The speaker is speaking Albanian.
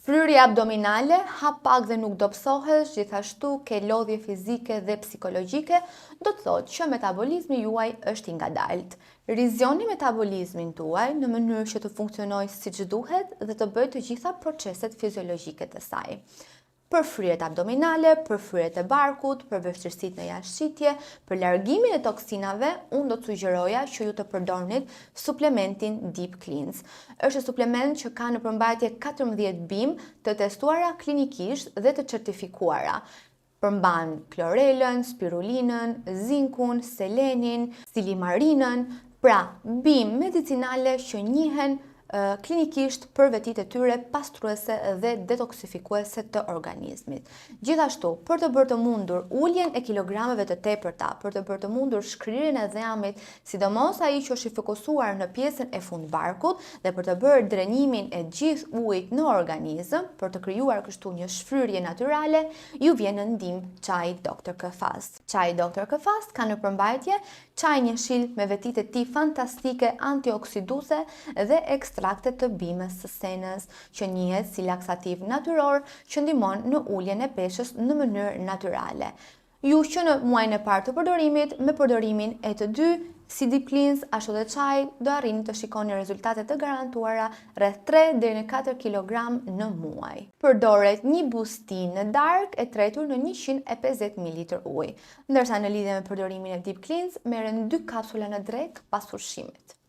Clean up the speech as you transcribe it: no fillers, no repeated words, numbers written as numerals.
Fryrja abdominale hap pak dhe nuk dobësohesh, gjithashtu ke lodhje fizike dhe psikologjike, do të thotë që metabolizmi juaj është i ngadalt. Rizjoni metabolizmin tuaj në mënyrë që të funksionojë siç duhet dhe të bëjë të gjitha proceset fiziologjike të saj. Për fryerjet abdominale, për fryerjet e barkut, për vështirësitë në jashtëshitje, për largimin e toksinave, unë do të sugjeroja që ju të përdornit suplementin Deep Cleanse. Është suplement që ka në përmbajtje 14 bimë të testuara klinikisht dhe të certifikuara. Përmban klorelën, spirulinën, zinkun, selenin, silimarinën, pra bimë medicinale që njihen klinikisht për vetitë e tyre pastruese dhe detoksifikuese të organizmit. Gjithashtu, për të bërë të mundur uljen e kilogrameve të tepërta, për të bërë të mundur shkrirjen e dhemit, sidomos ai që është i fokusuar në pjesën e fundbarkut dhe për të bërë drenimin e gjithë ujit në organizëm, për të krijuar kështu një shfryrje natyrale, ju vjen në ndihmë çaji Dr. K-Fast. Çaji Dr. K-Fast ka në përmbajtje çaj njëshill me vetitë e tij fantastike antioksiduese dhe ekstrakte të bimës së senës, që njihet si laksativ natyror që ndihmon në uljen e peshës në mënyrë natyrale. Ju që në muajin e parë të përdorimit, me përdorimin e të dy, si Deep Cleanse ashtu dhe çaj, do arrini të shikoni rezultate të garantuara rreth 3 deri në 4 kg në muaj. Përdoret një bustin në darkë e tretur në 150 ml ujë, ndërsa në lidhje me përdorimin e Deep Cleanse merren 2 kapsula në drekë pas ushqimit.